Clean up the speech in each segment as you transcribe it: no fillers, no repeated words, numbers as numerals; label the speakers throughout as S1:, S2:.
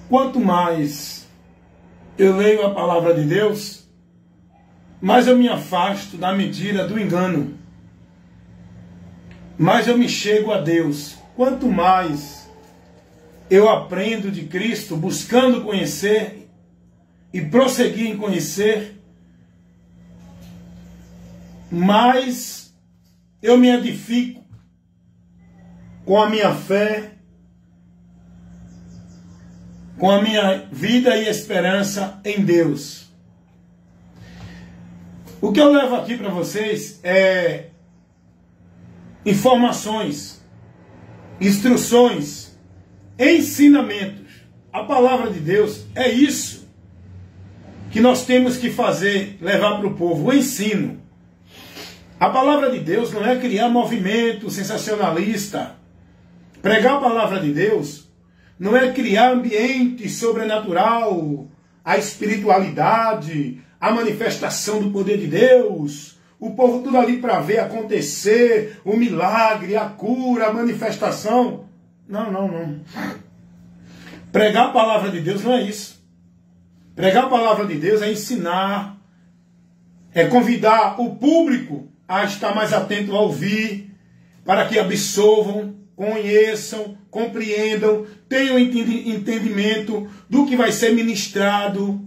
S1: Quanto mais eu leio a palavra de Deus, mais eu me afasto da mentira, do engano. Mais eu me chego a Deus. Quanto mais eu aprendo de Cristo, buscando conhecer e prosseguir em conhecer, mais eu me edifico com a minha fé, com a minha vida e esperança em Deus. O que eu levo aqui para vocês é informações, instruções, ensinamentos. A palavra de Deus é isso que nós temos que fazer, levar para o povo, o ensino. A palavra de Deus não é criar movimento sensacionalista. Pregar a palavra de Deus não é criar ambiente sobrenatural, a espiritualidade, a manifestação do poder de Deus, o povo tudo ali para ver acontecer, o milagre, a cura, a manifestação. Não. Pregar a palavra de Deus não é isso. Pregar a palavra de Deus é ensinar, é convidar o público a estar mais atento a ouvir, para que absorvam, conheçam, compreendam, tenham entendimento do que vai ser ministrado,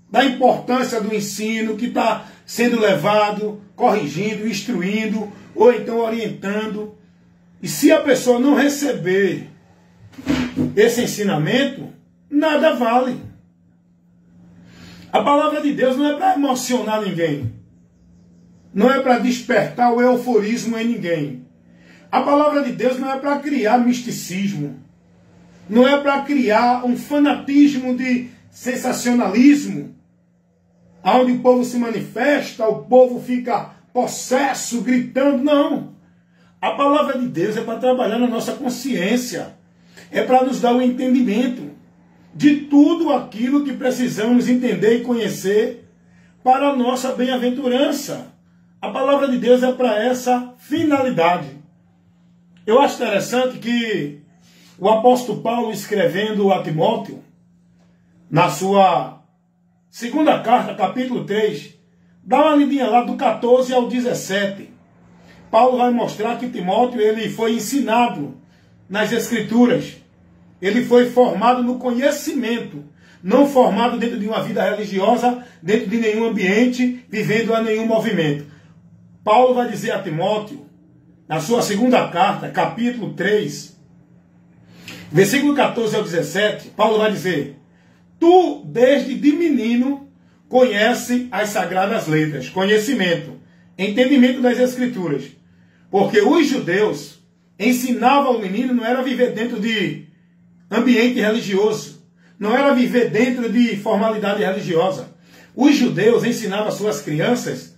S1: da importância do ensino que está sendo levado, corrigindo, instruindo, ou então orientando. E se a pessoa não receber esse ensinamento, nada vale. A palavra de Deus não é para emocionar ninguém. Não é para despertar o euforismo em ninguém. A palavra de Deus não é para criar misticismo. Não é para criar um fanatismo de sensacionalismo, onde o povo se manifesta, o povo fica possesso, gritando. Não. A palavra de Deus é para trabalhar na nossa consciência. É para nos dar o entendimento de tudo aquilo que precisamos entender e conhecer para a nossa bem-aventurança. A palavra de Deus é para essa finalidade. Eu acho interessante que o apóstolo Paulo, escrevendo a Timóteo, na sua segunda carta, capítulo 3, dá uma lidinha lá do 14 ao 17. Paulo vai mostrar que Timóteo ele foi ensinado nas Escrituras. Ele foi formado no conhecimento, não formado dentro de uma vida religiosa, dentro de nenhum ambiente, vivendo a nenhum movimento. Paulo vai dizer a Timóteo, na sua segunda carta, capítulo 3, versículo 14 ao 17, Paulo vai dizer: tu, desde de menino, conhece as sagradas letras, conhecimento, entendimento das Escrituras. Porque os judeus ensinavam ao menino, não era viver dentro de ambiente religioso, não era viver dentro de formalidade religiosa. Os judeus ensinavam às suas crianças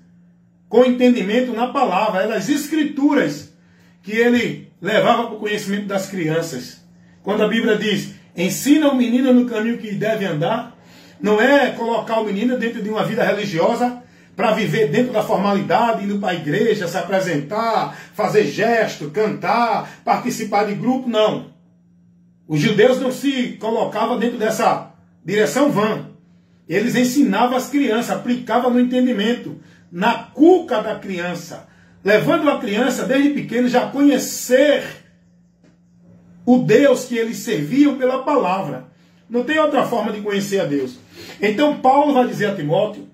S1: com entendimento na palavra, eram as Escrituras que ele levava para o conhecimento das crianças. Quando a Bíblia diz, ensina o menino no caminho que deve andar, não é colocar o menino dentro de uma vida religiosa para viver dentro da formalidade, indo para a igreja, se apresentar, fazer gesto, cantar, participar de grupo, não. Os judeus não se colocavam dentro dessa direção vã. Eles ensinavam as crianças, aplicavam no entendimento, na cuca da criança, levando a criança desde pequeno já a conhecer o Deus que eles serviam pela palavra. Não tem outra forma de conhecer a Deus. Então Paulo vai dizer a Timóteo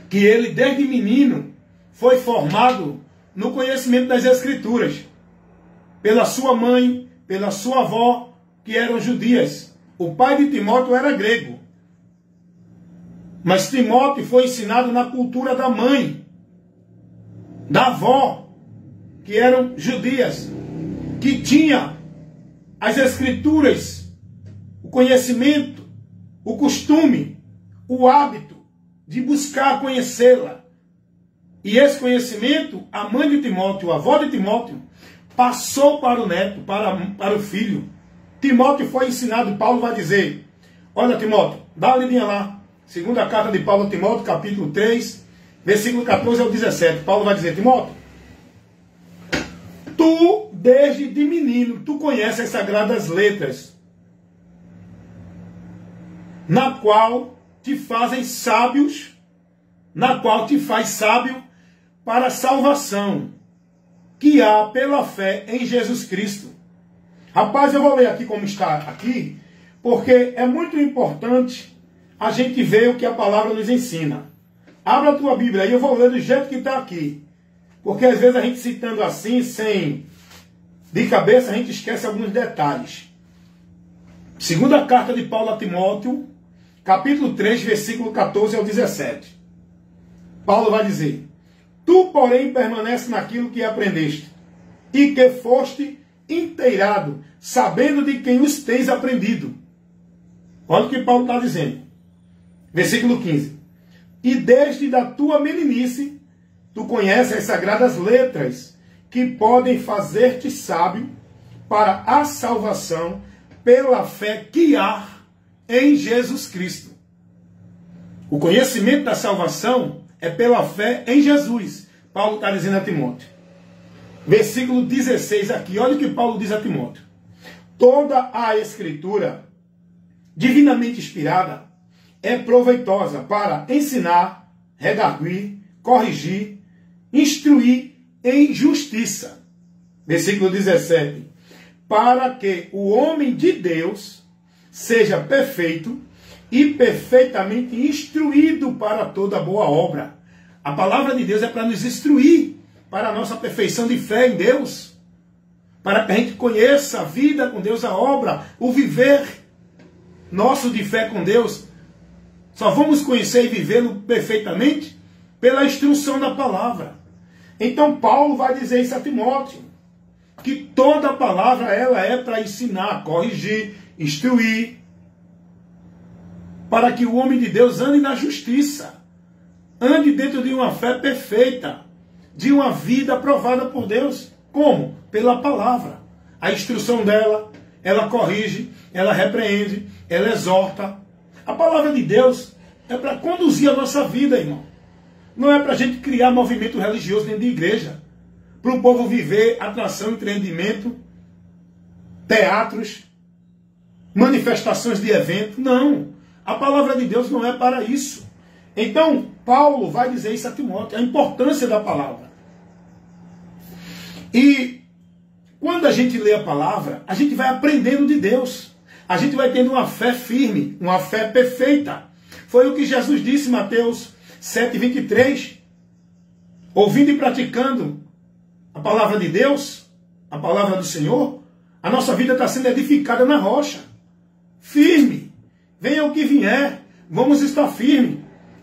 S1: que ele desde menino foi formado no conhecimento das Escrituras, pela sua mãe, pela sua avó, que eram judias. O pai de Timóteo era grego. Mas Timóteo foi ensinado na cultura da mãe, da avó, que eram judias, que tinha as Escrituras, o conhecimento, o costume, o hábito de buscar conhecê-la. E esse conhecimento, a mãe de Timóteo, a avó de Timóteo, passou para o neto, para o filho. Timóteo foi ensinado, Paulo vai dizer, olha Timóteo, dá uma lidinha lá. Segunda carta de Paulo a Timóteo, capítulo 3, versículo 14 ao 17. Paulo vai dizer, Timóteo, tu, desde de menino, tu conheces as sagradas letras. na qual te fazem sábios, na qual te faz sábio para a salvação que há pela fé em Jesus Cristo. Rapaz, eu vou ler aqui como está aqui, porque é muito importante a gente ver o que a palavra nos ensina. Abra a tua Bíblia aí, eu vou ler do jeito que está aqui. Porque às vezes a gente citando assim, sem de cabeça, a gente esquece alguns detalhes. Segunda carta de Paulo a Timóteo, capítulo 3, versículo 14 ao 17. Paulo vai dizer: tu, porém, permanece naquilo que aprendeste, e que foste inteirado, sabendo de quem os tens aprendido. Olha o que Paulo está dizendo. Versículo 15. E desde da tua meninice, tu conheces as sagradas letras, que podem fazer-te sábio para a salvação pela fé que há em Jesus Cristo. O conhecimento da salvação é pela fé em Jesus. Paulo está dizendo a Timóteo. Versículo 16 aqui, olha o que Paulo diz a Timóteo. Toda a Escritura, divinamente inspirada, é proveitosa para ensinar, redarguir, corrigir, instruir em justiça. Versículo 17. Para que o homem de Deus seja perfeito e perfeitamente instruído para toda boa obra. A palavra de Deus é para nos instruir para a nossa perfeição de fé em Deus, para que a gente conheça a vida com Deus, a obra, o viver nosso de fé com Deus. Só vamos conhecer e vivê-lo perfeitamente pela instrução da palavra. Então Paulo vai dizer isso a Timóteo, que toda a palavra ela é para ensinar, corrigir, instruir, para que o homem de Deus ande na justiça, ande dentro de uma fé perfeita, de uma vida aprovada por Deus. Como? Pela palavra. A instrução dela, ela corrige, ela repreende, ela exorta. A palavra de Deus é para conduzir a nossa vida, irmão. Não é para a gente criar movimento religioso dentro de igreja, para o povo viver atração, empreendimento, teatros, manifestações de evento. Não. A palavra de Deus não é para isso. Então, Paulo vai dizer isso a Timóteo, a importância da palavra. E quando a gente lê a palavra, a gente vai aprendendo de Deus. A gente vai tendo uma fé firme, uma fé perfeita. Foi o que Jesus disse em Mateus 7:23. Ouvindo e praticando a palavra de Deus, a palavra do Senhor, a nossa vida está sendo edificada na rocha. Firme. Venha o que vier, vamos estar firmes.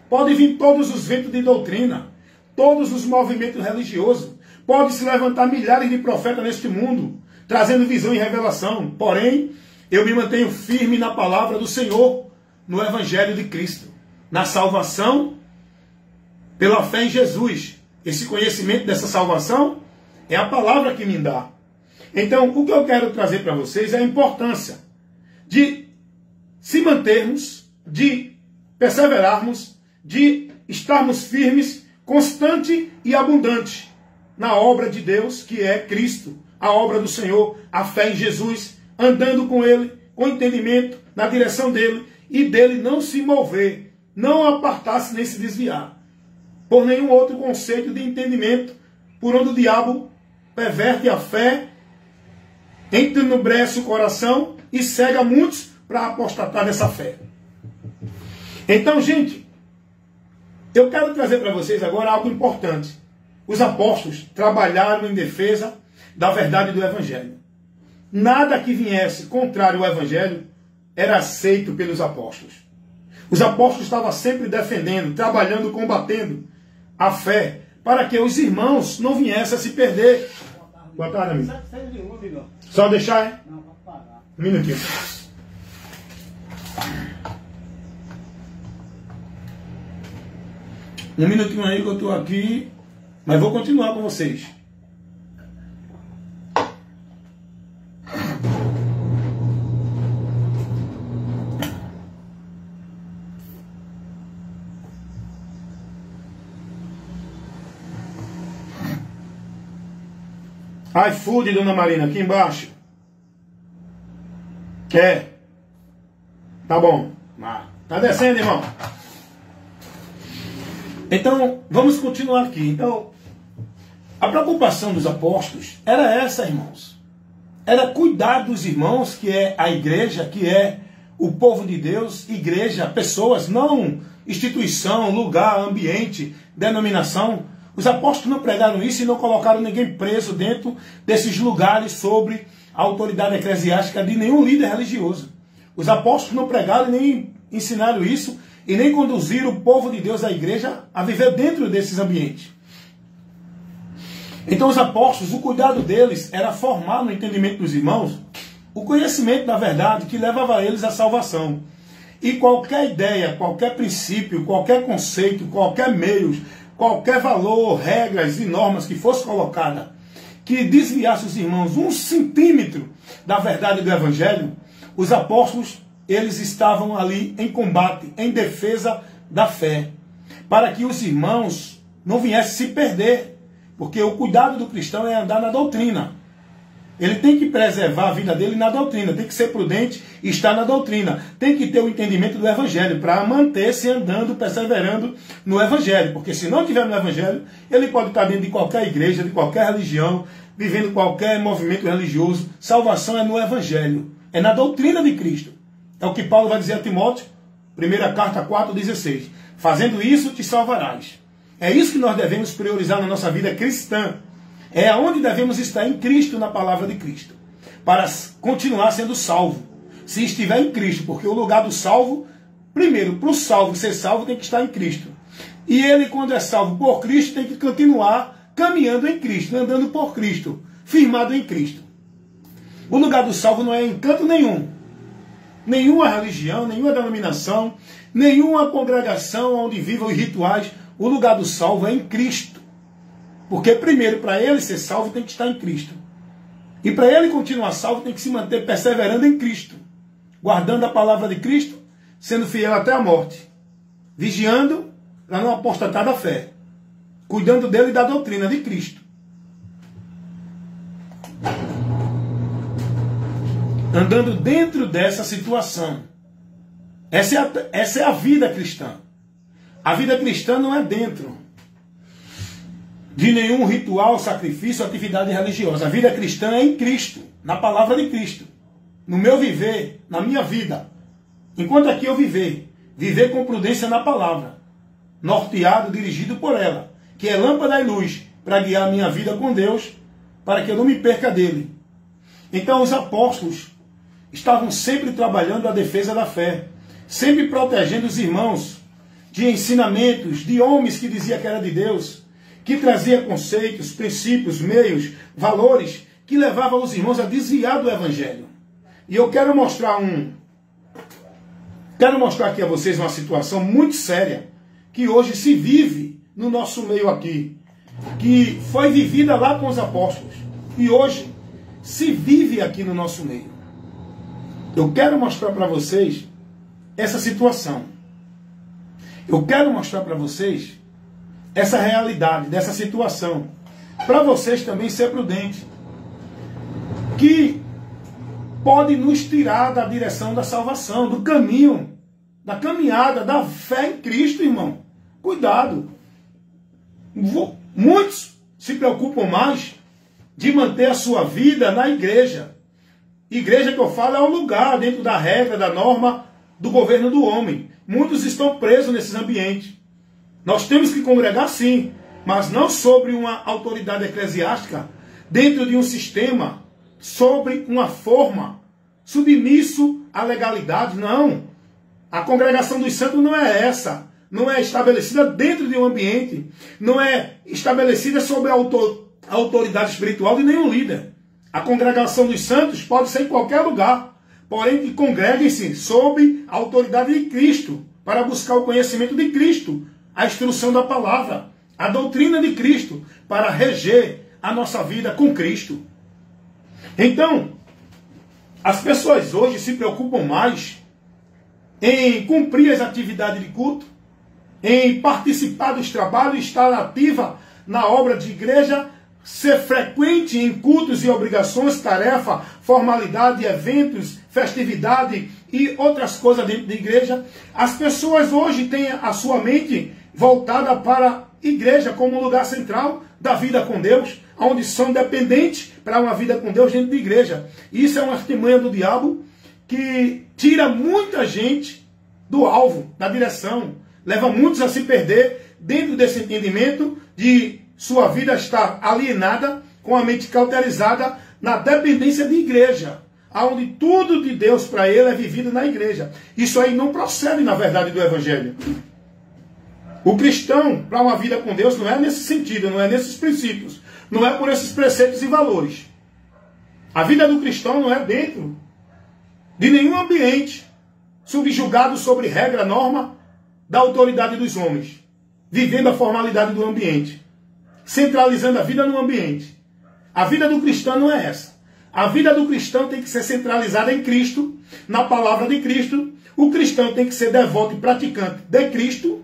S1: Pode vir todos os ventos de doutrina, todos os movimentos religiosos. Pode se levantar milhares de profetas neste mundo, trazendo visão e revelação. Porém, eu me mantenho firme na palavra do Senhor, no Evangelho de Cristo, na salvação pela fé em Jesus. Esse conhecimento dessa salvação é a palavra que me dá. Então, o que eu quero trazer para vocês é a importância de se mantermos, de perseverarmos, de estarmos firmes, constante e abundante na obra de Deus, que é Cristo, a obra do Senhor, a fé em Jesus, andando com Ele, com entendimento, na direção dEle, e dEle não se mover, não apartar-se nem se desviar por nenhum outro conceito de entendimento, por onde o diabo perverte a fé, entra no breço o coração e cega muitos para apostatar dessa fé. Então, gente, eu quero trazer para vocês agora algo importante. Os apóstolos trabalharam em defesa da verdade do Evangelho. Nada que viesse contrário ao Evangelho era aceito pelos apóstolos. Os apóstolos estavam sempre defendendo, trabalhando, combatendo a fé, para que os irmãos não viessem a se perder. Boa tarde, amigo. Só deixar, é?
S2: Não, pode parar.
S1: Um minutinho. Um minutinho aí que eu estou aqui, mas vou continuar com vocês. iFood, dona Marina, aqui embaixo. É. Tá bom. Vá. Tá descendo, irmão? Então, vamos continuar aqui. Então, a preocupação dos apóstolos era essa, irmãos. Era cuidar dos irmãos, que é a igreja, que é o povo de Deus, igreja, pessoas, não instituição, lugar, ambiente, denominação. Os apóstolos não pregaram isso e não colocaram ninguém preso dentro desses lugares sobre a autoridade eclesiástica de nenhum líder religioso. Os apóstolos não pregaram nem ensinaram isso e nem conduziram o povo de Deus, a igreja, a viver dentro desses ambientes. Então os apóstolos, o cuidado deles era formar no entendimento dos irmãos o conhecimento da verdade que levava eles à salvação. E qualquer ideia, qualquer princípio, qualquer conceito, qualquer meio, qualquer valor, regras e normas que fosse colocada, que desviasse os irmãos 1 centímetro da verdade do Evangelho, os apóstolos, eles estavam ali em combate, em defesa da fé, para que os irmãos não viessem se perder, porque o cuidado do cristão é andar na doutrina. Ele tem que preservar a vida dele na doutrina, tem que ser prudente e estar na doutrina, tem que ter o entendimento do Evangelho para manter-se andando, perseverando no Evangelho, porque se não estiver no Evangelho, ele pode estar dentro de qualquer igreja, de qualquer religião, vivendo qualquer movimento religioso. Salvação é no Evangelho, é na doutrina de Cristo. É o que Paulo vai dizer a Timóteo, 1 carta 4,16. Fazendo isso, te salvarás. É isso que nós devemos priorizar na nossa vida cristã. É aonde devemos estar em Cristo, na palavra de Cristo, para continuar sendo salvo, se estiver em Cristo, porque o lugar do salvo, primeiro, para o salvo ser salvo, tem que estar em Cristo. E ele, quando é salvo por Cristo, tem que continuar caminhando em Cristo, andando por Cristo, firmado em Cristo. O lugar do salvo não é em canto nenhum. Nenhuma religião, nenhuma denominação, nenhuma congregação onde vivam os rituais. O lugar do salvo é em Cristo. Porque primeiro, para ele ser salvo, tem que estar em Cristo. E para ele continuar salvo, tem que se manter perseverando em Cristo. Guardando a palavra de Cristo, sendo fiel até a morte. Vigiando para não apostatar da fé. Cuidando dele e da doutrina de Cristo. Andando dentro dessa situação. Essa é a vida cristã. A vida cristã não é dentro de nenhum ritual, sacrifício, atividade religiosa. A vida cristã é em Cristo, na palavra de Cristo. No meu viver, na minha vida. Enquanto aqui eu viver com prudência na palavra. Norteado, dirigido por ela. Que é lâmpada e luz para guiar a minha vida com Deus, para que eu não me perca dele. Então os apóstolos estavam sempre trabalhando a defesa da fé. Sempre protegendo os irmãos de ensinamentos, de homens que diziam que era de Deus, que trazia conceitos, princípios, meios, valores, que levavam os irmãos a desviar do Evangelho. E eu quero mostrar aqui a vocês uma situação muito séria, que hoje se vive no nosso meio aqui, que foi vivida lá com os apóstolos, e hoje se vive aqui no nosso meio. Eu quero mostrar para vocês essa situação. Eu quero mostrar para vocês essa realidade, dessa situação. Para vocês também ser prudente. Que pode nos tirar da direção da salvação, do caminho, da caminhada, da fé em Cristo, irmão. Cuidado. Muitos se preocupam mais de manter a sua vida na igreja. Igreja que eu falo é um lugar dentro da regra, da norma do governo do homem. Muitos estão presos nesses ambientes. Nós temos que congregar sim, mas não sobre uma autoridade eclesiástica, dentro de um sistema, sobre uma forma, submisso à legalidade, não. A congregação dos santos não é essa. Não é estabelecida dentro de um ambiente, não é estabelecida sob a autoridade espiritual de nenhum líder. A congregação dos santos pode ser em qualquer lugar, porém que congreguem-se sob a autoridade de Cristo, para buscar o conhecimento de Cristo, a instrução da palavra, a doutrina de Cristo, para reger a nossa vida com Cristo. Então, as pessoas hoje se preocupam mais em cumprir as atividades de culto, em participar dos trabalhos, estar ativa na obra de igreja, ser frequente em cultos e obrigações, tarefa, formalidade, eventos, festividade e outras coisas dentro da igreja. As pessoas hoje têm a sua mente voltada para a igreja como um lugar central da vida com Deus, onde são dependentes para uma vida com Deus dentro da igreja. Isso é uma artimanha do diabo que tira muita gente do alvo, da direção, leva muitos a se perder dentro desse entendimento de sua vida estar alienada, com a mente cauterizada na dependência de igreja, onde tudo de Deus para ele é vivido na igreja. Isso aí não procede, na verdade, do evangelho. O cristão, para uma vida com Deus, não é nesse sentido, não é nesses princípios, não é por esses preceitos e valores. A vida do cristão não é dentro de nenhum ambiente subjugado sobre regra, norma da autoridade dos homens, vivendo a formalidade do ambiente, centralizando a vida no ambiente. A vida do cristão não é essa. A vida do cristão tem que ser centralizada em Cristo, na palavra de Cristo. O cristão tem que ser devoto e praticante de Cristo,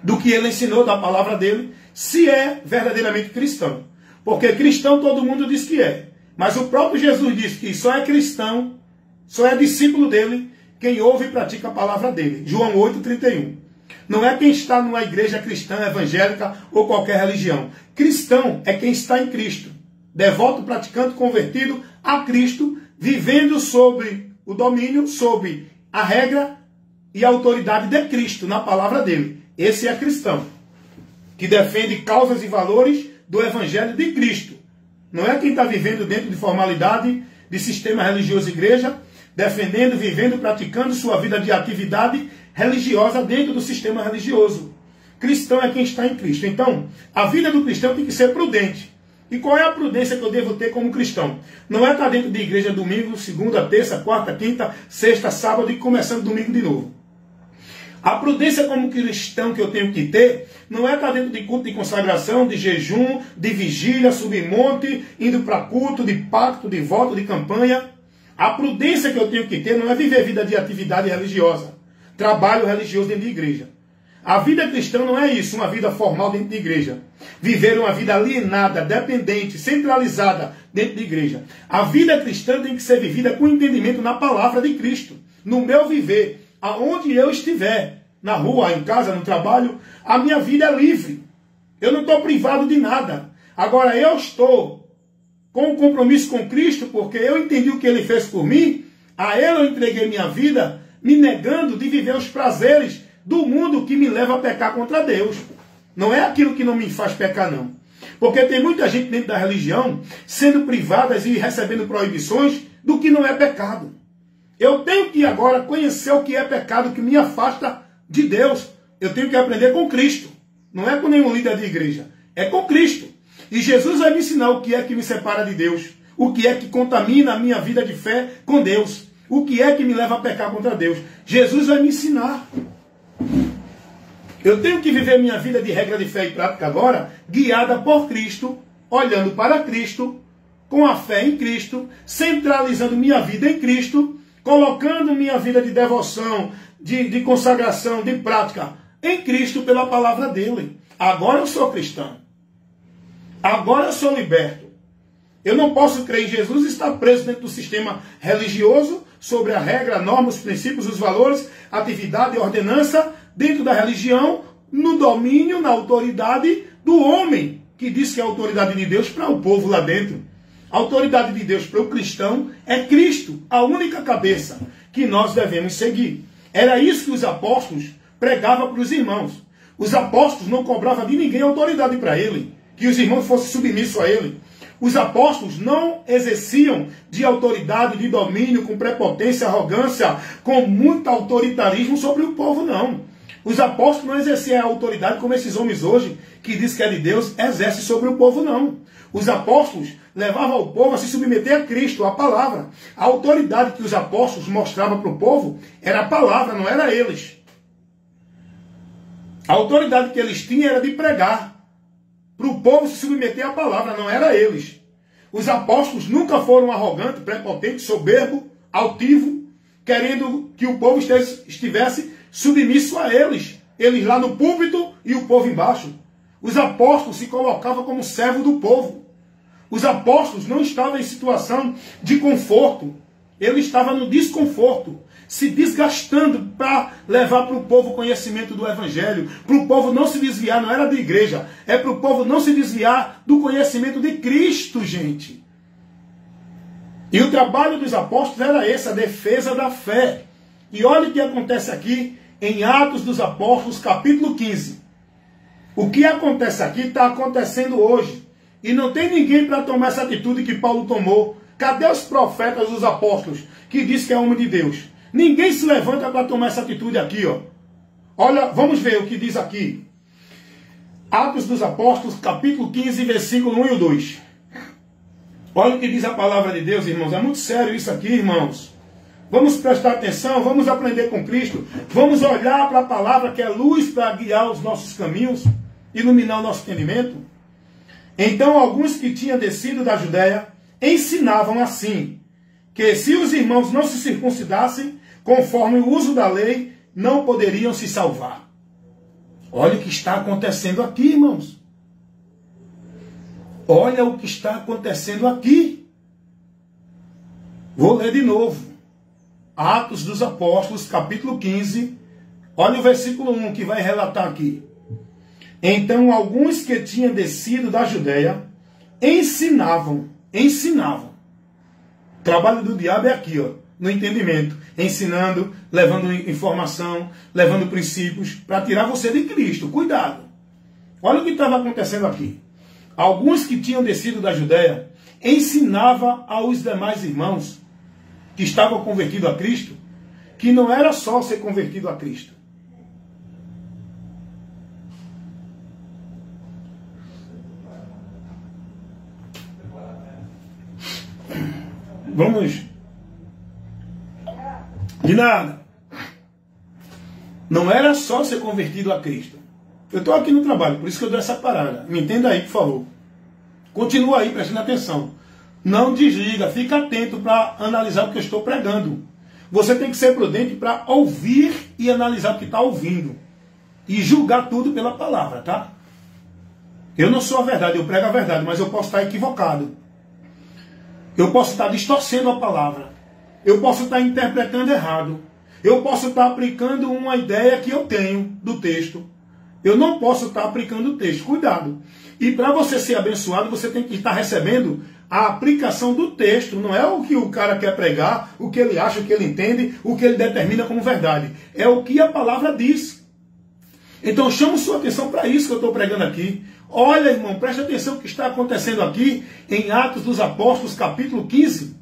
S1: do que ele ensinou, da palavra dele, se é verdadeiramente cristão. Porque cristão todo mundo diz que é. Mas o próprio Jesus disse que só é cristão, só é discípulo dele, quem ouve e pratica a palavra dele. João 8,31. Não é quem está numa igreja cristã, evangélica ou qualquer religião. Cristão é quem está em Cristo. Devoto, praticante, convertido a Cristo, vivendo sobre o domínio, sobre a regra e a autoridade de Cristo, na palavra dele. Esse é cristão, que defende causas e valores do evangelho de Cristo. Não é quem está vivendo dentro de formalidade, de sistema religioso igreja, defendendo, vivendo, praticando sua vida de atividade religiosa dentro do sistema religioso. Cristão é quem está em Cristo. Então, a vida do cristão tem que ser prudente. E qual é a prudência que eu devo ter como cristão? Não é estar dentro de igreja domingo, segunda, terça, quarta, quinta, sexta, sábado e começando domingo de novo. A prudência como cristão que eu tenho que ter não é estar dentro de culto de consagração, de jejum, de vigília, subir monte, indo para culto, de pacto, de voto, de campanha. A prudência que eu tenho que ter não é viver vida de atividade religiosa, trabalho religioso dentro de igreja. A vida cristã não é isso, uma vida formal dentro de igreja. Viver uma vida alienada, dependente, centralizada dentro de igreja. A vida cristã tem que ser vivida com entendimento na palavra de Cristo. No meu viver, aonde eu estiver, na rua, em casa, no trabalho, a minha vida é livre. Eu não estou privado de nada. Agora eu estou com um compromisso com Cristo, porque eu entendi o que Ele fez por mim. A Ele eu entreguei minha vida, me negando de viver os prazeres do mundo que me leva a pecar contra Deus. Não é aquilo que não me faz pecar, não. Porque tem muita gente dentro da religião sendo privadas e recebendo proibições do que não é pecado. Eu tenho que agora conhecer o que é pecado, que me afasta de Deus. Eu tenho que aprender com Cristo. Não é com nenhum líder de igreja. É com Cristo. E Jesus vai me ensinar o que é que me separa de Deus. O que é que contamina a minha vida de fé com Deus. O que é que me leva a pecar contra Deus. Jesus vai me ensinar. Eu tenho que viver minha vida de regra de fé e prática agora, guiada por Cristo, olhando para Cristo, com a fé em Cristo, centralizando minha vida em Cristo, colocando minha vida de devoção, de consagração, de prática em Cristo pela palavra dele. Agora eu sou cristão. Agora eu sou liberto. Eu não posso crer em Jesus e estar preso dentro do sistema religioso, sobre a regra, a norma, os princípios, os valores, atividade e ordenança, dentro da religião, no domínio, na autoridade do homem, que diz que é a autoridade de Deus para o povo lá dentro. A autoridade de Deus para o cristão é Cristo, a única cabeça que nós devemos seguir. Era isso que os apóstolos pregavam para os irmãos. Os apóstolos não cobravam de ninguém autoridade para ele, que os irmãos fossem submissos a ele. Os apóstolos não exerciam de autoridade, de domínio, com prepotência, arrogância, com muito autoritarismo sobre o povo, não. Os apóstolos não exerciam a autoridade como esses homens hoje, que diz que é de Deus, exerce sobre o povo, não. Os apóstolos levavam o povo a se submeter a Cristo, a palavra. A autoridade que os apóstolos mostravam para o povo era a palavra, não era eles. A autoridade que eles tinham era de pregar, para o povo se submeter à palavra, não era eles. Os apóstolos nunca foram arrogantes, prepotentes, soberbos, altivos, querendo que o povo estivesse submisso a eles. Eles lá no púlpito e o povo embaixo. Os apóstolos se colocavam como servo do povo. Os apóstolos não estavam em situação de conforto. Ele estava no desconforto, se desgastando para levar para o povo o conhecimento do Evangelho, para o povo não se desviar, não era da igreja, é para o povo não se desviar do conhecimento de Cristo, gente. E o trabalho dos apóstolos era esse, a defesa da fé. E olha o que acontece aqui em Atos dos Apóstolos, capítulo 15. O que acontece aqui está acontecendo hoje. E não tem ninguém para tomar essa atitude que Paulo tomou. Cadê os profetas, os apóstolos, que diz que é homem de Deus? Ninguém se levanta para tomar essa atitude aqui, ó. Olha, vamos ver o que diz aqui. Atos dos Apóstolos, capítulo 15, versículo 1 e 2. Olha o que diz a palavra de Deus, irmãos. É muito sério isso aqui, irmãos. Vamos prestar atenção, vamos aprender com Cristo. Vamos olhar para a palavra que é luz para guiar os nossos caminhos, iluminar o nosso entendimento. Então, alguns que tinham descido da Judéia ensinavam assim, que se os irmãos não se circuncidassem, conforme o uso da lei, não poderiam se salvar. Olha o que está acontecendo aqui, irmãos. Olha o que está acontecendo aqui. Vou ler de novo. Atos dos Apóstolos, capítulo 15. Olha o versículo 1 que vai relatar aqui. Então, alguns que tinham descido da Judéia ensinavam. O trabalho do diabo é aqui, ó, no entendimento. Ensinando, levando informação, levando princípios para tirar você de Cristo. Cuidado. Olha o que estava acontecendo aqui. Alguns que tinham descido da Judéia ensinavam aos demais irmãos que estavam convertidos a Cristo que não era só ser convertido a Cristo. Vamos. De nada. Não era só ser convertido a Cristo. Eu estou aqui no trabalho, por isso que eu dou essa parada. Me entenda aí, por favor. Continua aí, prestando atenção. Não desliga, fica atento para analisar o que eu estou pregando. Você tem que ser prudente para ouvir e analisar o que está ouvindo. E julgar tudo pela palavra, tá? Eu não sou a verdade, eu prego a verdade, mas eu posso estar equivocado. Eu posso estar distorcendo a palavra. Eu posso estar interpretando errado. Eu posso estar aplicando uma ideia que eu tenho do texto. Eu não posso estar aplicando o texto. Cuidado. E para você ser abençoado, você tem que estar recebendo a aplicação do texto. Não é o que o cara quer pregar, o que ele acha, o que ele entende, o que ele determina como verdade. É o que a palavra diz. Então eu chamo sua atenção para isso que eu estou pregando aqui. Olha, irmão, preste atenção no que está acontecendo aqui em Atos dos Apóstolos, capítulo 15.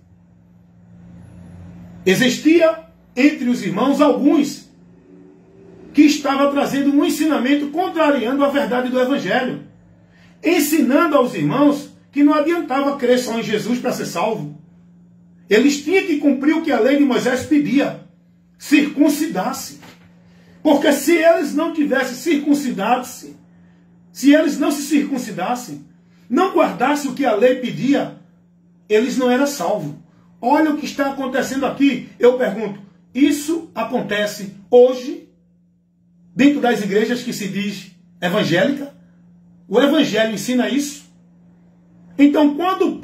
S1: Existia entre os irmãos alguns que estavam trazendo um ensinamento contrariando a verdade do Evangelho. Ensinando aos irmãos que não adiantava crer só em Jesus para ser salvo. Eles tinham que cumprir o que a lei de Moisés pedia. Circuncidar-se. Porque se eles não tivessem circuncidado-se, se eles não se circuncidassem, não guardassem o que a lei pedia, eles não eram salvos. Olha o que está acontecendo aqui. Eu pergunto, isso acontece hoje, dentro das igrejas que se diz evangélica? O Evangelho ensina isso? Então, quando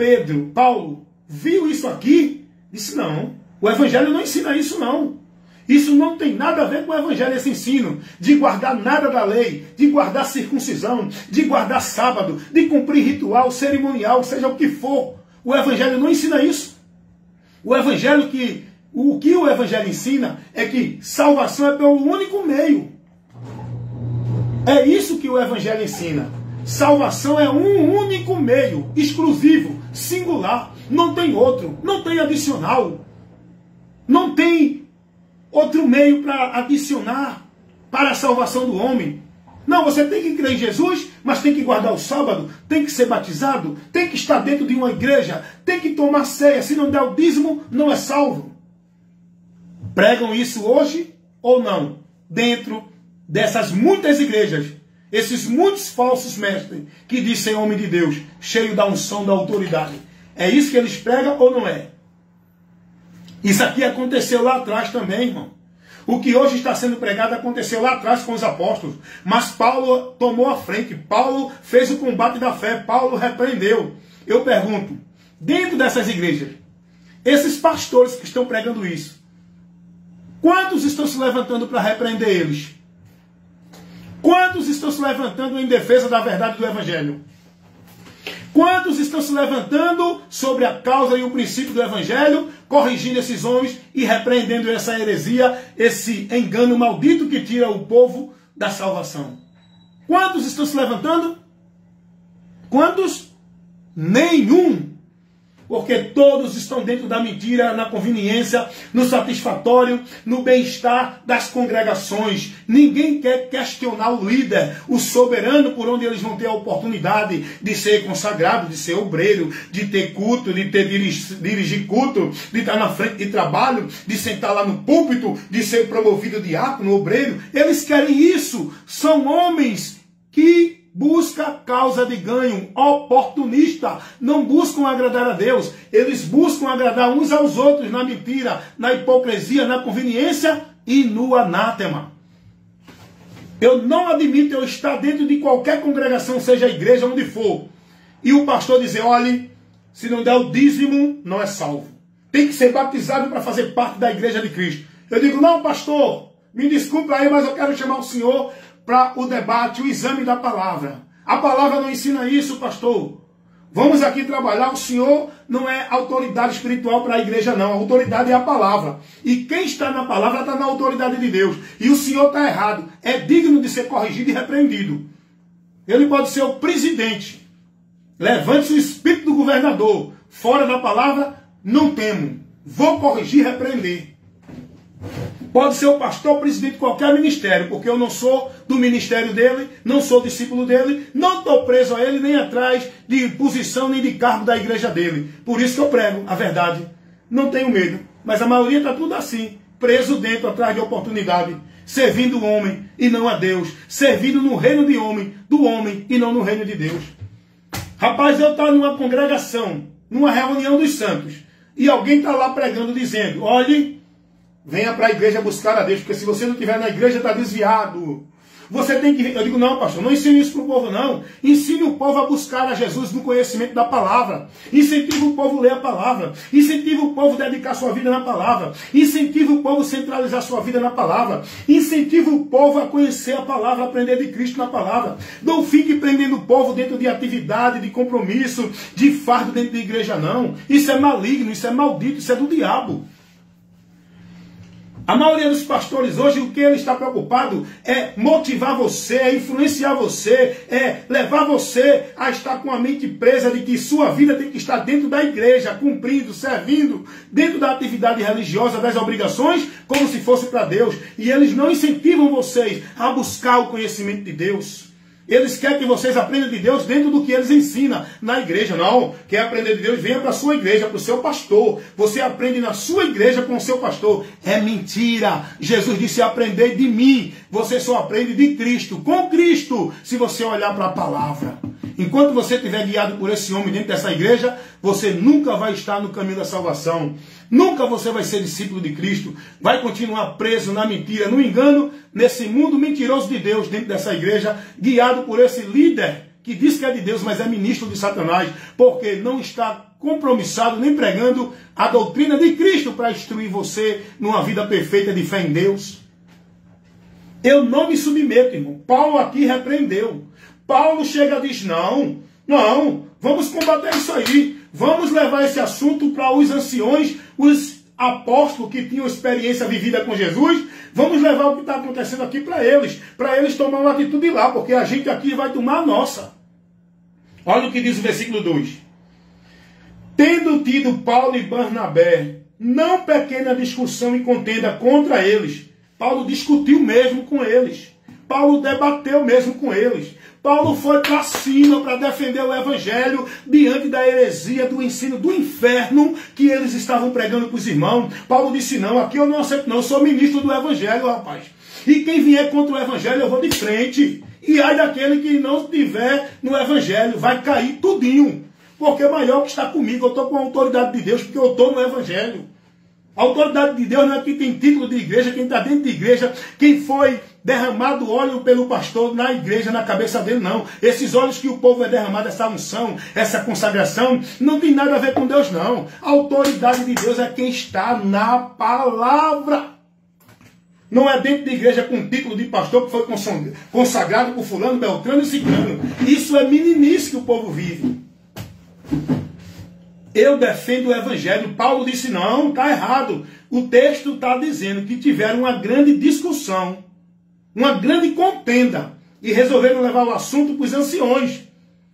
S1: Paulo, viu isso aqui, disse, não, o Evangelho não ensina isso, não. Isso não tem nada a ver com o Evangelho, esse ensino de guardar nada da lei, de guardar circuncisão, de guardar sábado, de cumprir ritual, cerimonial, seja o que for. O Evangelho não ensina isso. O que o Evangelho ensina é que salvação é pelo único meio. É isso que o Evangelho ensina. Salvação é um único meio, exclusivo, singular. Não tem outro, não tem adicional. Não tem outro meio para adicionar para a salvação do homem. Não, você tem que crer em Jesus, mas tem que guardar o sábado, tem que ser batizado, tem que estar dentro de uma igreja, tem que tomar ceia. Se não der o dízimo, não é salvo. Pregam isso hoje ou não? Dentro dessas muitas igrejas, esses muitos falsos mestres que dizem homem de Deus, cheio da unção, da autoridade. É isso que eles pregam ou não é? Isso aqui aconteceu lá atrás também, irmão. O que hoje está sendo pregado aconteceu lá atrás com os apóstolos. Mas Paulo tomou a frente. Paulo fez o combate da fé. Paulo repreendeu. Eu pergunto, dentro dessas igrejas, esses pastores que estão pregando isso, quantos estão se levantando para repreender eles? Quantos estão se levantando em defesa da verdade do Evangelho? Quantos estão se levantando sobre a causa e o princípio do Evangelho, corrigindo esses homens e repreendendo essa heresia, esse engano maldito que tira o povo da salvação? Quantos estão se levantando? Quantos? Nenhum. Porque todos estão dentro da mentira, na conveniência, no satisfatório, no bem-estar das congregações. Ninguém quer questionar o líder, o soberano, por onde eles vão ter a oportunidade de ser consagrado, de ser obreiro, de ter culto, de ter dirigir culto, de estar na frente de trabalho, de sentar lá no púlpito, de ser promovido diácono, obreiro. Eles querem isso. São homens que busca causa de ganho, oportunista, não buscam agradar a Deus, eles buscam agradar uns aos outros na mentira, na hipocrisia, na conveniência e no anátema. Eu não admito eu estar dentro de qualquer congregação, seja a igreja, onde for, e o pastor dizer, olhe, se não der o dízimo, não é salvo. Tem que ser batizado para fazer parte da igreja de Cristo. Eu digo, não, pastor, me desculpe aí, mas eu quero chamar o senhor para o debate, o exame da palavra. A palavra não ensina isso, pastor. Vamos aqui trabalhar. O senhor não é autoridade espiritual para a igreja, não. A autoridade é a palavra. E quem está na palavra está na autoridade de Deus. E o senhor está errado. É digno de ser corrigido e repreendido. Ele pode ser o presidente. Levante-se o espírito do governador. Fora da palavra, não temo. Vou corrigir e repreender. Pode ser o pastor, presidente de qualquer ministério, porque eu não sou do ministério dele, não sou discípulo dele, não estou preso a ele, nem atrás de posição, nem de cargo da igreja dele. Por isso que eu prego a verdade. Não tenho medo. Mas a maioria está tudo assim, preso dentro, atrás de oportunidade, servindo o homem e não a Deus, servindo no reino de homem, do homem e não no reino de Deus. Rapaz, eu estou numa congregação, numa reunião dos santos, e alguém está lá pregando, dizendo, olhe, venha para a igreja buscar a Deus, porque se você não estiver na igreja, está desviado. Você tem que... Eu digo, não, pastor, não ensine isso para o povo, não. Ensine o povo a buscar a Jesus no conhecimento da palavra. Incentive o povo a ler a palavra. Incentive o povo a dedicar sua vida na palavra. Incentive o povo a centralizar sua vida na palavra. Incentive o povo a conhecer a palavra, a aprender de Cristo na palavra. Não fique prendendo o povo dentro de atividade, de compromisso, de fardo dentro da igreja, não. Isso é maligno, isso é maldito, isso é do diabo. A maioria dos pastores hoje, o que ele está preocupado é motivar você, é influenciar você, é levar você a estar com a mente presa de que sua vida tem que estar dentro da igreja, cumprindo, servindo, dentro da atividade religiosa, das obrigações, como se fosse para Deus. E eles não incentivam vocês a buscar o conhecimento de Deus. Eles querem que vocês aprendam de Deus dentro do que eles ensinam na igreja. Não, quer aprender de Deus, venha para a sua igreja, para o seu pastor. Você aprende na sua igreja com o seu pastor. É mentira. Jesus disse, aprendei de mim. Você só aprende de Cristo, com Cristo, se você olhar para a palavra. Enquanto você estiver guiado por esse homem dentro dessa igreja, você nunca vai estar no caminho da salvação. Nunca você vai ser discípulo de Cristo. Vai continuar preso na mentira, no engano, nesse mundo mentiroso de Deus dentro dessa igreja, guiado por esse líder que diz que é de Deus, mas é ministro de Satanás, porque não está compromissado nem pregando a doutrina de Cristo para instruir você numa vida perfeita de fé em Deus. Eu não me submeto, irmão. Paulo aqui repreendeu. Paulo chega e diz, não, vamos combater isso aí. Vamos levar esse assunto para os anciões, os apóstolos que tinham experiência vivida com Jesus. Vamos levar o que está acontecendo aqui para eles tomar uma atitude lá, porque a gente aqui vai tomar a nossa. Olha o que diz o versículo 2. Tendo tido Paulo e Barnabé não pequena discussão e contenda contra eles, Paulo discutiu mesmo com eles. Paulo debateu mesmo com eles. Paulo foi para cima para defender o evangelho diante da heresia, do ensino do inferno que eles estavam pregando para os irmãos. Paulo disse, não, aqui eu não aceito não, eu sou ministro do evangelho, rapaz. E quem vier contra o evangelho eu vou de frente. E ai daquele que não estiver no evangelho, vai cair tudinho. Porque é maior que está comigo, eu estou com a autoridade de Deus, porque eu estou no evangelho. A autoridade de Deus não é quem tem título de igreja, quem está dentro de igreja, quem foi derramado óleo pelo pastor na igreja, na cabeça dele, não. Esses óleos que o povo é derramado, essa unção, essa consagração, não tem nada a ver com Deus, não. A autoridade de Deus é quem está na palavra. Não é dentro de igreja com título de pastor que foi consagrado por fulano, beltrano e ciclano. Isso é meninice que o povo vive. Eu defendo o evangelho. Paulo disse, não, está errado. O texto está dizendo que tiveram uma grande discussão, uma grande contenda, e resolveram levar o assunto para os anciões,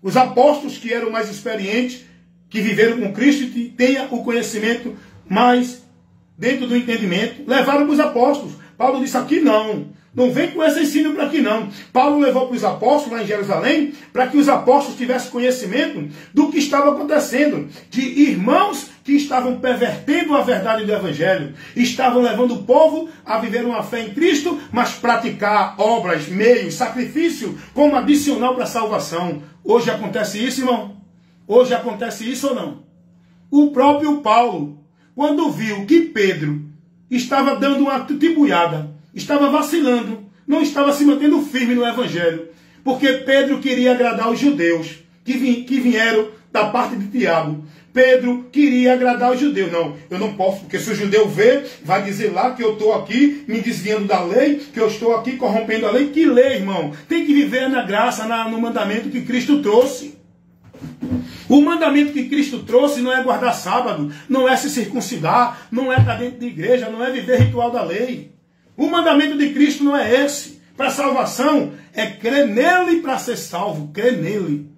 S1: os apóstolos que eram mais experientes, que viveram com Cristo e tenham o conhecimento mais dentro do entendimento, levaram para os apóstolos. Paulo disse, aqui não. Não vem com esse ensino para aqui não. Paulo levou para os apóstolos lá em Jerusalém, para que os apóstolos tivessem conhecimento do que estava acontecendo, de irmãos que estavam pervertendo a verdade do evangelho, estavam levando o povo a viver uma fé em Cristo, mas praticar obras, meios, sacrifício como adicional para a salvação. Hoje acontece isso, irmão? Hoje acontece isso ou não? O próprio Paulo, quando viu que Pedro estava dando uma titubeada, estava vacilando, não estava se mantendo firme no evangelho, porque Pedro queria agradar os judeus que vieram da parte de Tiago. Pedro queria agradar os judeus. Não, eu não posso, porque se o judeu ver, vai dizer lá que eu estou aqui me desviando da lei, que eu estou aqui corrompendo a lei. Que lei, irmão? Tem que viver na graça, no mandamento que Cristo trouxe. O mandamento que Cristo trouxe não é guardar sábado, não é se circuncidar, não é estar dentro de igreja, não é viver ritual da lei. O mandamento de Cristo não é esse. Para salvação é crer nele para ser salvo, crer nele.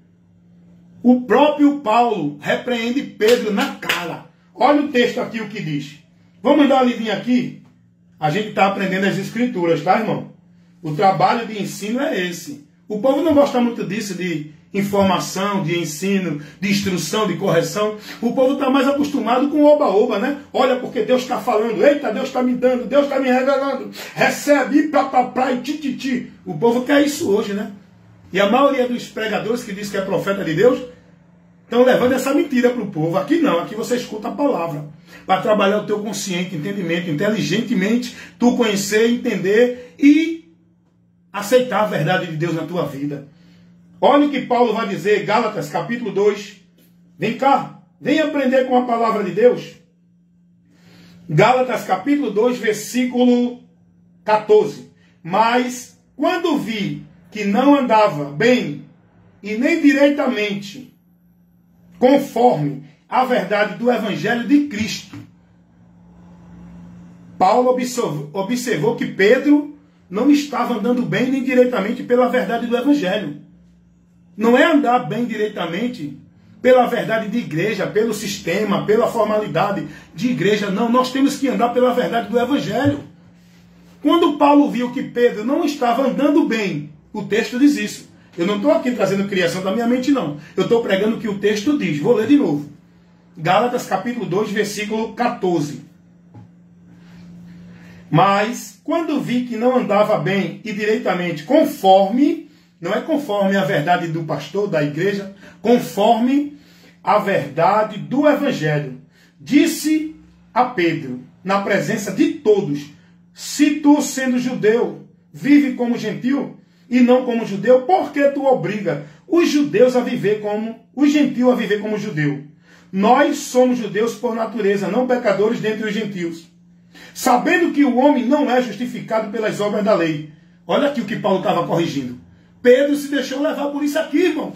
S1: O próprio Paulo repreende Pedro na cara. Olha o texto aqui o que diz. Vamos dar uma lidinha aqui? A gente está aprendendo as escrituras, tá, irmão? O trabalho de ensino é esse. O povo não gosta muito disso, de informação, de ensino, de instrução, de correção. O povo está mais acostumado com oba-oba, né? Olha, porque Deus está falando. Eita, Deus está me dando, Deus está me revelando. Recebe, plá, e tititi. O povo quer isso hoje, né? E a maioria dos pregadores que diz que é profeta de Deus estão levando essa mentira para o povo. Aqui não, aqui você escuta a palavra. Para trabalhar o teu consciente, entendimento, inteligentemente, tu conhecer, entender e aceitar a verdade de Deus na tua vida. Olha o que Paulo vai dizer, Gálatas capítulo 2. Vem cá, vem aprender com a palavra de Deus. Gálatas capítulo 2, versículo 14. Mas quando vi que não andava bem e nem direitamente conforme a verdade do evangelho de Cristo. Paulo observou que Pedro não estava andando bem nem diretamente pela verdade do evangelho. Não é andar bem diretamente pela verdade de igreja, pelo sistema, pela formalidade de igreja. Não, nós temos que andar pela verdade do evangelho. Quando Paulo viu que Pedro não estava andando bem, o texto diz isso. Eu não estou aqui trazendo criação da minha mente, não. Eu estou pregando o que o texto diz. Vou ler de novo. Gálatas capítulo 2, versículo 14. Mas, quando vi que não andava bem e direitamente conforme, não é conforme a verdade do pastor, da igreja, conforme a verdade do evangelho, disse a Pedro, na presença de todos, se tu, sendo judeu, vive como gentil e não como judeu, por que tu obriga os judeus a viver como, os gentios a viver como judeu? Nós somos judeus por natureza, não pecadores dentre os gentios. Sabendo que o homem não é justificado pelas obras da lei. Olha aqui o que Paulo estava corrigindo. Pedro se deixou levar por isso aqui, irmão.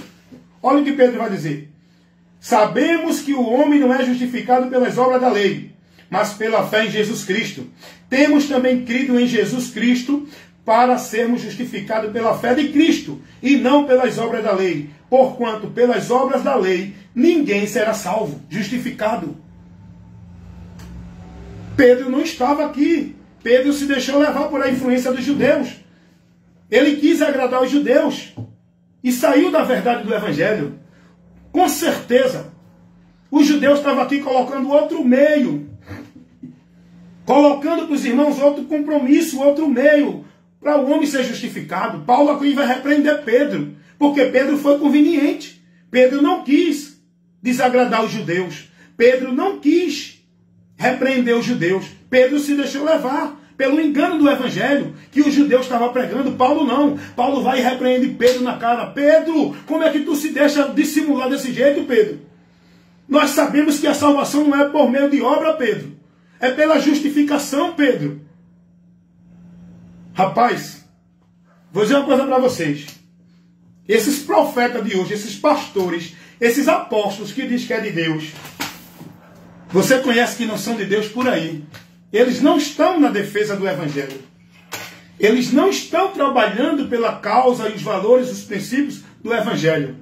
S1: Olha o que Pedro vai dizer. Sabemos que o homem não é justificado pelas obras da lei, mas pela fé em Jesus Cristo. Temos também crido em Jesus Cristo para sermos justificados pela fé de Cristo e não pelas obras da lei. Porquanto pelas obras da lei ninguém será salvo, justificado. Pedro não estava aqui. Pedro se deixou levar por a influência dos judeus. Ele quis agradar os judeus e saiu da verdade do evangelho. Com certeza, os judeus estavam aqui colocando outro meio, colocando para os irmãos outro compromisso, outro meio, para o homem ser justificado. Paulo aqui vai repreender Pedro, porque Pedro foi conveniente. Pedro não quis desagradar os judeus. Pedro não quis repreender os judeus. Pedro se deixou levar pelo engano do evangelho que os judeus estavam pregando. Paulo não. Paulo vai e repreende Pedro na cara. Pedro, como é que tu se deixa dissimular desse jeito, Pedro? Nós sabemos que a salvação não é por meio de obra, Pedro. É pela justificação, Pedro. Rapaz, vou dizer uma coisa para vocês. Esses profetas de hoje, esses pastores, esses apóstolos que diz que é de Deus, você conhece que não são de Deus por aí. Eles não estão na defesa do evangelho. Eles não estão trabalhando pela causa e os valores, os princípios do evangelho.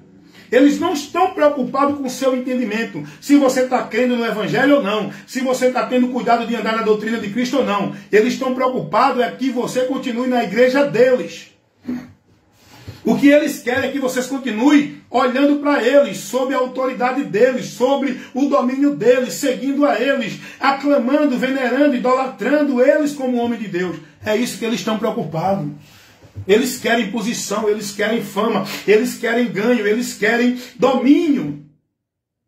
S1: Eles não estão preocupados com o seu entendimento, se você está crendo no evangelho ou não, se você está tendo cuidado de andar na doutrina de Cristo ou não. Eles estão preocupados é que você continue na igreja deles. O que eles querem é que vocês continuem olhando para eles, sob a autoridade deles, sobre o domínio deles, seguindo a eles, aclamando, venerando, idolatrando eles como homem de Deus. É isso que eles estão preocupados. Eles querem posição, eles querem fama, eles querem ganho, eles querem domínio.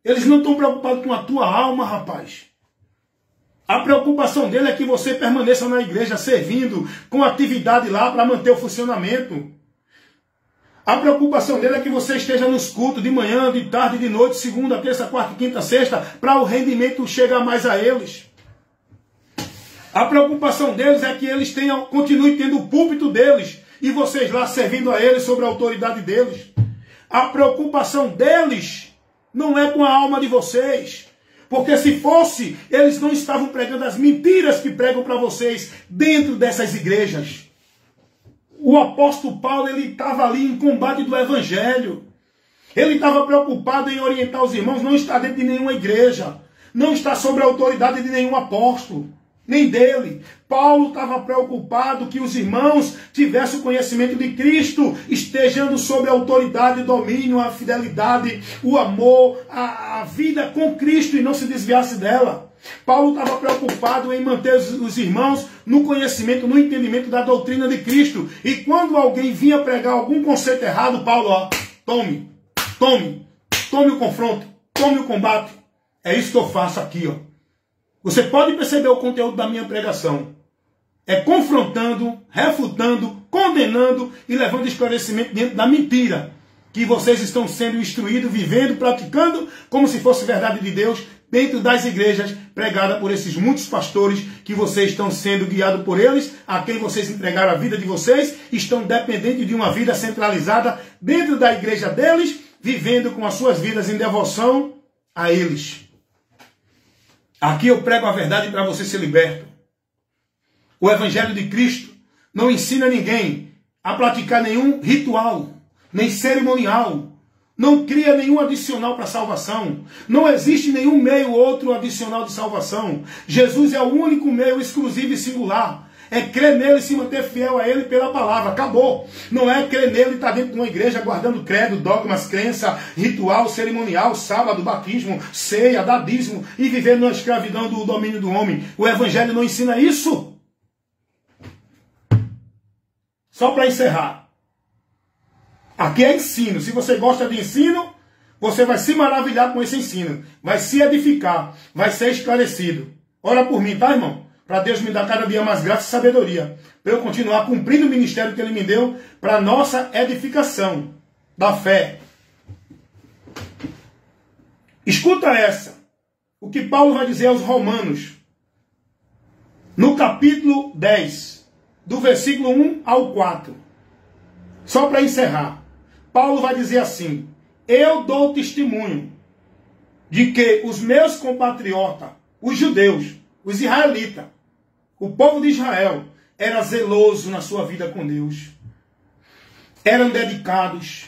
S1: Eles não estão preocupados com a tua alma, rapaz. A preocupação dele é que você permaneça na igreja servindo, com atividade lá para manter o funcionamento. A preocupação dele é que você esteja nos cultos de manhã, de tarde, de noite, segunda, terça, quarta, quinta, sexta, para o rendimento chegar mais a eles. A preocupação deles é que eles continuem tendo o púlpito deles e vocês lá servindo a eles sobre a autoridade deles. A preocupação deles não é com a alma de vocês. Porque se fosse, eles não estavam pregando as mentiras que pregam para vocês dentro dessas igrejas. O apóstolo Paulo, ele estava ali em combate do evangelho. Ele estava preocupado em orientar os irmãos, não está dentro de nenhuma igreja. Não está sob a autoridade de nenhum apóstolo, nem dele. Paulo estava preocupado que os irmãos tivessem o conhecimento de Cristo, estejando sob a autoridade, o domínio, a fidelidade, o amor, a vida com Cristo e não se desviasse dela. Paulo estava preocupado em manter os irmãos no conhecimento, no entendimento da doutrina de Cristo. E quando alguém vinha pregar algum conceito errado, Paulo, ó, tome o confronto, tome o combate. É isso que eu faço aqui, ó. Você pode perceber o conteúdo da minha pregação. É confrontando, refutando, condenando e levando esclarecimento dentro da mentira que vocês estão sendo instruídos, vivendo, praticando, como se fosse verdade de Deus, dentro das igrejas, pregada por esses muitos pastores que vocês estão sendo guiados por eles, a quem vocês entregaram a vida de vocês, estão dependentes de uma vida centralizada dentro da igreja deles, vivendo com as suas vidas em devoção a eles. Aqui eu prego a verdade para você ser liberto. O Evangelho de Cristo não ensina ninguém a praticar nenhum ritual, nem cerimonial. Não cria nenhum adicional para a salvação. Não existe nenhum meio outro adicional de salvação. Jesus é o único meio exclusivo e singular. É crer nele e se manter fiel a ele pela palavra. Acabou. Não é crer nele e estar dentro de uma igreja guardando credo, dogmas, crença, ritual, cerimonial, sábado, batismo, ceia, dadismo e vivendo na escravidão do domínio do homem. O Evangelho não ensina isso. Só para encerrar. Aqui é ensino. Se você gosta de ensino, você vai se maravilhar com esse ensino. Vai se edificar. Vai ser esclarecido. Ora por mim, tá, irmão? Para Deus me dar cada dia mais graça e sabedoria. Para eu continuar cumprindo o ministério que Ele me deu para a nossa edificação da fé. Escuta essa. O que Paulo vai dizer aos Romanos. No capítulo 10, do versículo 1 ao 4. Só para encerrar. Paulo vai dizer assim: eu dou testemunho de que os meus compatriotas, os judeus, os israelitas, o povo de Israel, era zeloso na sua vida com Deus. Eram dedicados.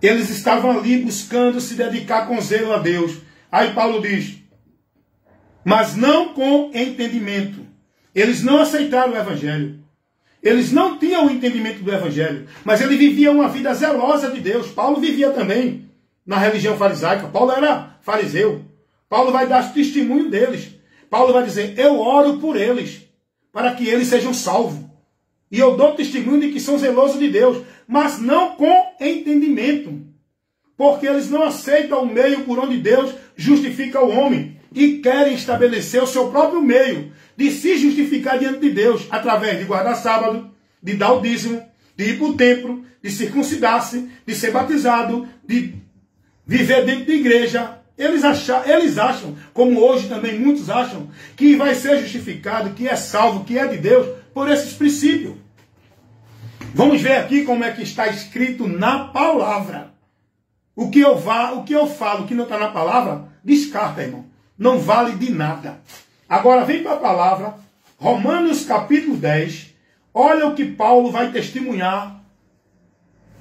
S1: Eles estavam ali buscando se dedicar com zelo a Deus. Aí Paulo diz: mas não com entendimento. Eles não aceitaram o Evangelho. Eles não tinham o entendimento do Evangelho, mas ele vivia uma vida zelosa de Deus. Paulo vivia também na religião farisaica. Paulo era fariseu. Paulo vai dar testemunho deles. Paulo vai dizer: eu oro por eles, para que eles sejam salvos. E eu dou testemunho de que são zelosos de Deus, mas não com entendimento. Porque eles não aceitam o meio por onde Deus justifica o homem. e querem estabelecer o seu próprio meio de se justificar diante de Deus, através de guardar sábado, de dar o dízimo, de ir para o templo, de circuncidar-se, de ser batizado, de viver dentro de igreja. Eles acham, como hoje também muitos acham, que vai ser justificado, que é salvo, que é de Deus, por esses princípios. Vamos ver aqui como é que está escrito na palavra. O que eu falo que não está na palavra, descarta, irmão. Não vale de nada. Agora vem para a palavra, Romanos capítulo 10. Olha o que Paulo vai testemunhar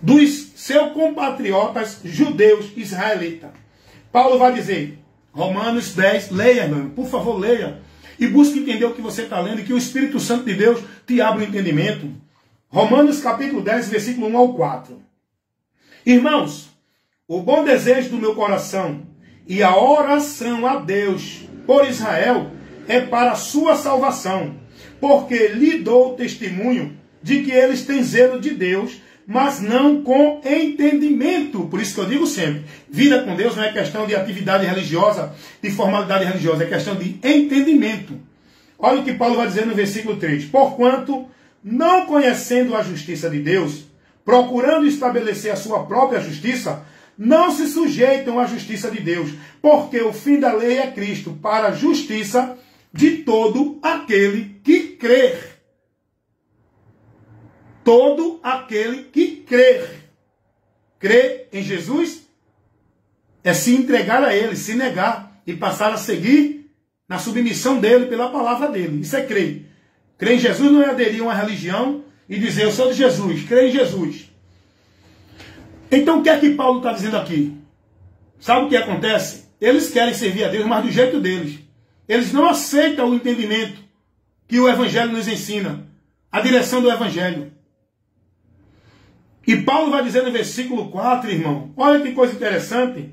S1: dos seus compatriotas judeus israelitas. Paulo vai dizer, Romanos 10, leia, meu irmão, por favor, leia. E busque entender o que você está lendo, e que o Espírito Santo de Deus te abra o entendimento. Romanos capítulo 10, versículo 1 ao 4. Irmãos, o bom desejo do meu coração e a oração a Deus por Israel é para a sua salvação, porque lhe dou testemunho de que eles têm zelo de Deus, mas não com entendimento. Por isso que eu digo sempre, vida com Deus não é questão de atividade religiosa, de formalidade religiosa, é questão de entendimento. Olha o que Paulo vai dizer no versículo 3. Porquanto, não conhecendo a justiça de Deus, procurando estabelecer a sua própria justiça, não se sujeitam à justiça de Deus, porque o fim da lei é Cristo, para a justiça de todo aquele que crer. Todo aquele que crer. Crer em Jesus é se entregar a Ele, se negar e passar a seguir na submissão dEle pela palavra dEle. Isso é crer. Crer em Jesus não é aderir a uma religião e dizer eu sou de Jesus, crer em Jesus. Então o que é que Paulo está dizendo aqui? Sabe o que acontece? Eles querem servir a Deus, mas do jeito deles. Eles não aceitam o entendimento que o Evangelho nos ensina. A direção do Evangelho. E Paulo vai dizer no versículo 4, irmão. Olha que coisa interessante.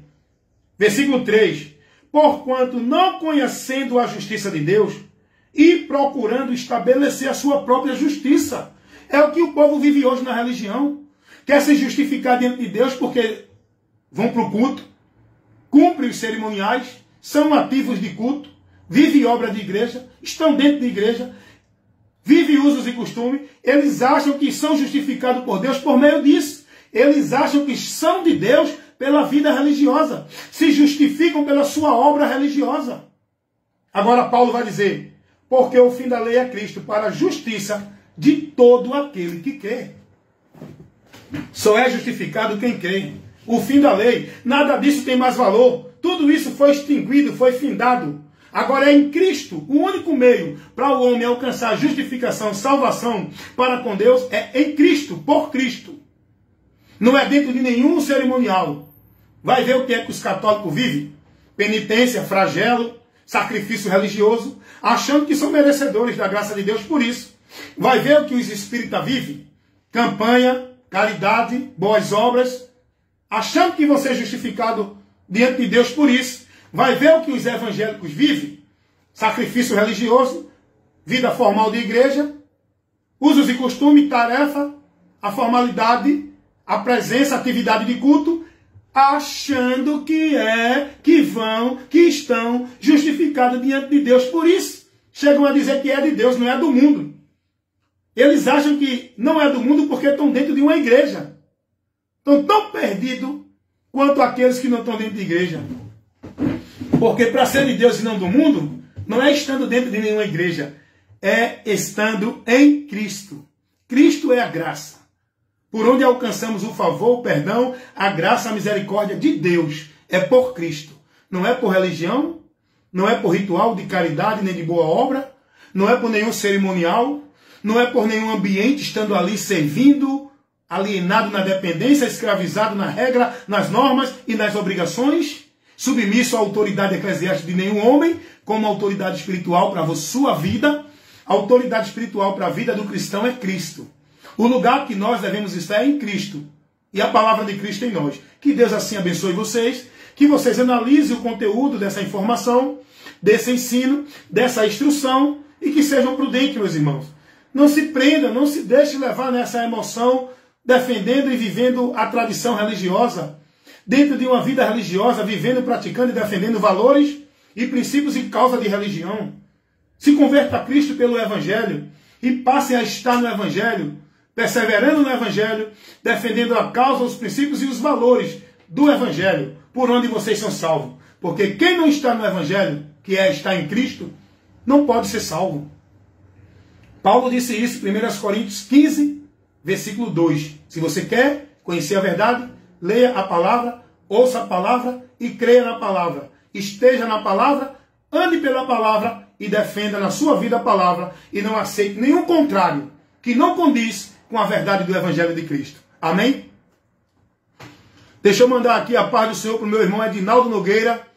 S1: Versículo 3. Porquanto não conhecendo a justiça de Deus e procurando estabelecer a sua própria justiça. É o que o povo vive hoje na religião. Quer se justificar diante de Deus porque vão para o culto, cumprem os cerimoniais, são ativos de culto, vivem obra de igreja, estão dentro de igreja, vivem usos e costumes. Eles acham que são justificados por Deus por meio disso. Eles acham que são de Deus pela vida religiosa. Se justificam pela sua obra religiosa. Agora Paulo vai dizer, porque o fim da lei é Cristo, para a justiça de todo aquele que crê. Só é justificado quem crê. O fim da lei, nada disso tem mais valor. Tudo isso foi extinguido, foi findado. Agora é em Cristo, o único meio para o homem alcançar justificação, salvação para com Deus é em Cristo, por Cristo. Não é dentro de nenhum cerimonial. Vai ver o que é que os católicos vivem. Penitência, flagelo, sacrifício religioso, achando que são merecedores da graça de Deus por isso. Vai ver o que os espíritas vivem. Campanha, caridade, boas obras, achando que você é justificado diante de Deus por isso. Vai ver o que os evangélicos vivem. Sacrifício religioso, vida formal de igreja, usos e costumes, tarefa, a formalidade, a presença, a atividade de culto, achando que estão justificados diante de Deus por isso. Chegam a dizer que é de Deus, não é do mundo. Eles acham que não é do mundo porque estão dentro de uma igreja. Estão tão perdidos quanto aqueles que não estão dentro de igreja. Porque para ser de Deus e não do mundo, não é estando dentro de nenhuma igreja. É estando em Cristo. Cristo é a graça. Por onde alcançamos o favor, o perdão, a graça, a misericórdia de Deus. É por Cristo. Não é por religião, não é por ritual de caridade nem de boa obra, não é por nenhum cerimonial, não é por nenhum ambiente estando ali servindo, alienado na dependência, escravizado na regra, nas normas e nas obrigações, submisso à autoridade eclesiástica de nenhum homem, como autoridade espiritual para a sua vida. A autoridade espiritual para a vida do cristão é Cristo. O lugar que nós devemos estar é em Cristo. E a palavra de Cristo em nós. Que Deus assim abençoe vocês, que vocês analisem o conteúdo dessa informação, desse ensino, dessa instrução, e que sejam prudentes, meus irmãos. Não se prendam, não se deixem levar nessa emoção, defendendo e vivendo a tradição religiosa, dentro de uma vida religiosa, vivendo, praticando e defendendo valores e princípios e causa de religião. Se converta a Cristo pelo Evangelho e passem a estar no Evangelho, perseverando no Evangelho, defendendo a causa, os princípios e os valores do Evangelho, por onde vocês são salvos. Porque quem não está no Evangelho, que é estar em Cristo, não pode ser salvo. Paulo disse isso em 1 Coríntios 15, versículo 2. Se você quer conhecer a verdade, leia a palavra, ouça a palavra e creia na palavra. Esteja na palavra, ande pela palavra e defenda na sua vida a palavra e não aceite nenhum contrário que não condiz com a verdade do Evangelho de Cristo. Amém? Deixa eu mandar aqui a paz do Senhor para o meu irmão Edinaldo Nogueira.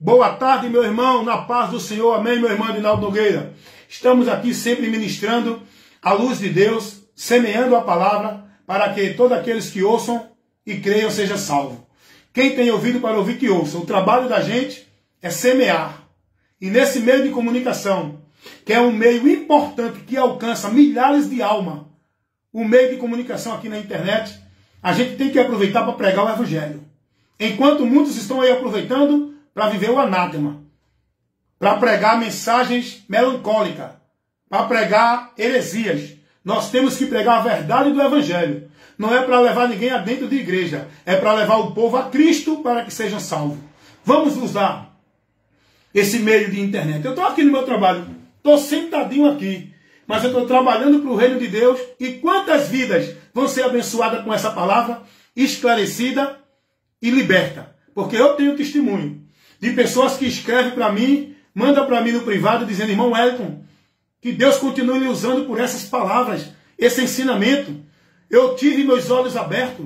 S1: Boa tarde, meu irmão, na paz do Senhor. Amém, meu irmão Edinaldo Nogueira. Estamos aqui sempre ministrando a luz de Deus, semeando a palavra, para que todos aqueles que ouçam e creiam sejam salvos. Quem tem ouvido para ouvir, que ouça. O trabalho da gente é semear. E nesse meio de comunicação, que é um meio importante que alcança milhares de almas, o meio de comunicação aqui na internet, a gente tem que aproveitar para pregar o Evangelho. Enquanto muitos estão aí aproveitando para viver o anátema, para pregar mensagens melancólicas, para pregar heresias. Nós temos que pregar a verdade do Evangelho. Não é para levar ninguém adentro de igreja, é para levar o povo a Cristo para que sejam salvos. Vamos usar esse meio de internet. Eu estou aqui no meu trabalho, estou sentadinho aqui, mas eu estou trabalhando para o reino de Deus. E quantas vidas vão ser abençoadas com essa palavra, esclarecida e liberta? Porque eu tenho testemunho de pessoas que escrevem para mim, mandam para mim no privado, dizendo: irmão Wellington, que Deus continue lhe usando por essas palavras, esse ensinamento. Eu tive meus olhos abertos,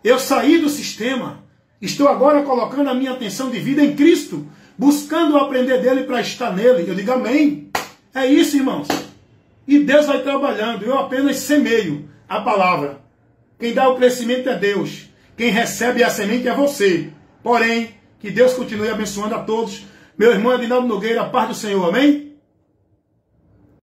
S1: eu saí do sistema, estou agora colocando a minha atenção de vida em Cristo, buscando aprender dele para estar nele. Eu digo amém. É isso, irmãos. E Deus vai trabalhando, eu apenas semeio a palavra. Quem dá o crescimento é Deus, quem recebe a semente é você. Porém, que Deus continue abençoando a todos. Meu irmão Edinaldo Nogueira, a paz do Senhor, amém?